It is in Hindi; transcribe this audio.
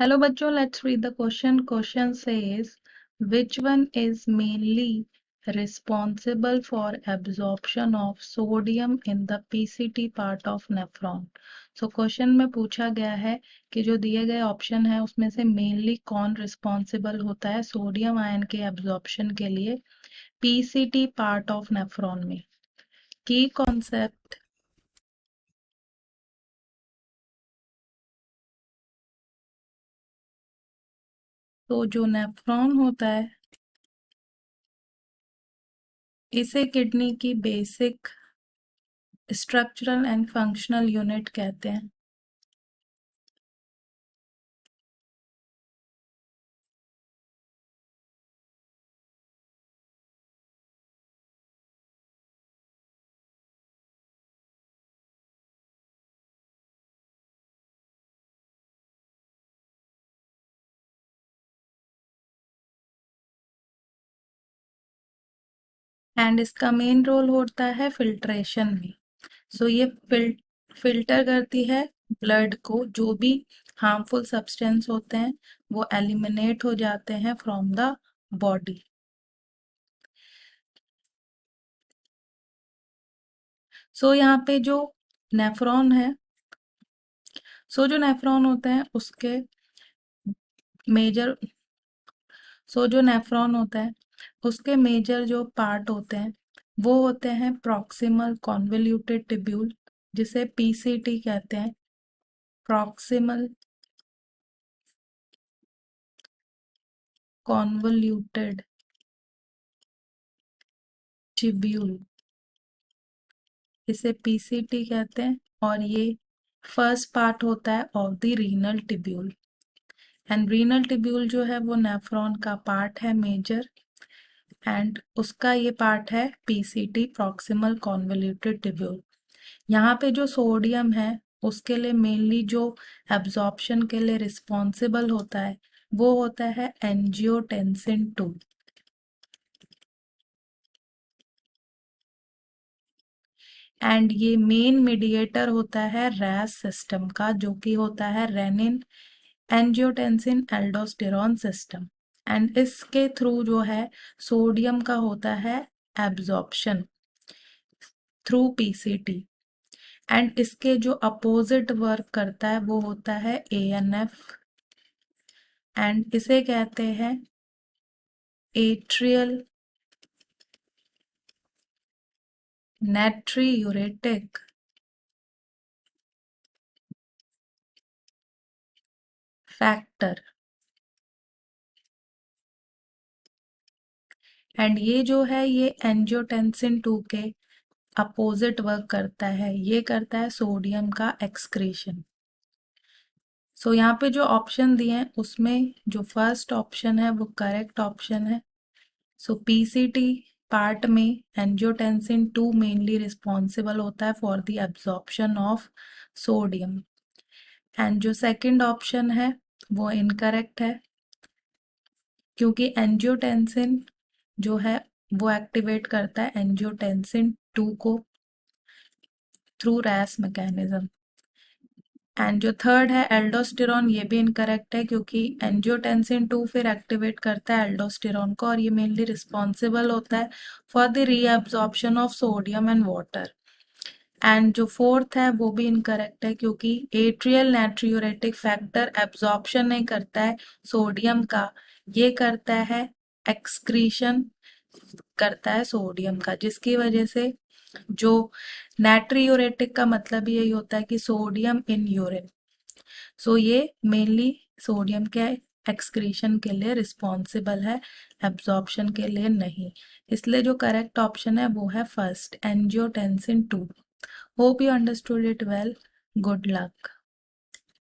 Hello bachcho, let's read the question. Question says, which one is mainly responsible for absorption of sodium in the PCT part of nephron? So question में पूछा गया है कि जो दिए गए ऑप्शन है उसमें से मेनली कौन रिस्पॉन्सिबल होता है सोडियम आयन के एब्जॉर्प्शन के लिए पीसीटी पार्ट ऑफ नेफ्रॉन में। की कॉन्सेप्ट, तो जो नेफ्रॉन होता है इसे किडनी की basic structural and functional unit कहते हैं। एंड इसका मेन रोल होता है फिल्ट्रेशन में। सो ये फिल्टर करती है ब्लड को, जो भी हार्मफुल सब्सटेंस होते हैं वो एलिमिनेट हो जाते हैं फ्रॉम द बॉडी। सो यहाँ पे जो नेफ्रॉन है, जो नेफ्रॉन होते हैं उसके मेजर जो नेफ्रॉन होता है उसके मेजर जो पार्ट होते हैं वो होते हैं प्रॉक्सिमल कॉन्वोल्यूटेड टिब्यूल, जिसे पीसीटी कहते हैं, प्रॉक्सिमल कॉन्वोल्यूटेड टिब्यूल, इसे पीसीटी कहते हैं। और ये फर्स्ट पार्ट होता है of the renal tubule. And renal tubule जो है वो नेफ्रॉन का पार्ट है मेजर, एंड उसका ये पार्ट है पीसीटी, प्रॉक्सिमल कॉन्वोल्यूटेड टिब्यूल। यहाँ पे जो सोडियम है उसके लिए मेनली जो एब्जॉर्प्शन के लिए रिस्पॉन्सिबल होता है वो होता है एंजियोटेंसिन 2। एंड ये मेन मीडिएटर होता है रैस सिस्टम का, जो कि होता है renin angiotensin aldosterone system. And इसके थ्रू जो है सोडियम का होता है एब्जॉर्प्शन थ्रू पीसीटी। एंड इसके जो अपोजिट वर्क करता है वो होता है एएनएफ, एंड इसे कहते हैं एट्रियल नाट्रियूरेटिक फैक्टर। एंड ये जो है ये एंजियोटेंसिन 2 के अपोजिट वर्क करता है, ये करता है सोडियम का एक्सक्रीशन। सो यहाँ पे जो ऑप्शन दिए हैं उसमें जो फर्स्ट ऑप्शन है वो करेक्ट ऑप्शन है। सो पीसीटी पार्ट में एंजियोटेंसिन 2 मेनली रिस्पॉन्सिबल होता है for the absorption of sodium. And जो सेकंड ऑप्शन है वो इनकरेक्ट है, क्योंकि एंजियोटेंसिन जो है वो एक्टिवेट करता है एंजियोटेंसिन 2 को थ्रू रैस मैकेनिज्म। एंड जो थर्ड है एल्डोस्टेरॉन, ये भी इनकरेक्ट है, क्योंकि एंजियोटेंसिन 2 फिर एक्टिवेट करता है एल्डोस्टेरॉन को और ये मेनली रिस्पॉन्सिबल होता है for the reabsorption of sodium and water. And जो फोर्थ है वो भी इनकरेक्ट है, क्योंकि एट्रियल नाट्रियूरेटिक फैक्टर एब्जॉर्प्शन नहीं करता है सोडियम का, ये करता है एक्सक्रीशन करता है सोडियम का, जिसकी वजह से जो नाट्रियूरेटिक का मतलब यही होता है कि सोडियम इन यूरिन। सो ये मेनली सोडियम के एक्सक्रीशन के लिए रिस्पॉन्सिबल है, एब्जॉर्प्शन के लिए नहीं। इसलिए जो करेक्ट ऑप्शन है वो है first, angiotensin 2। Hope you understood it well. Good luck.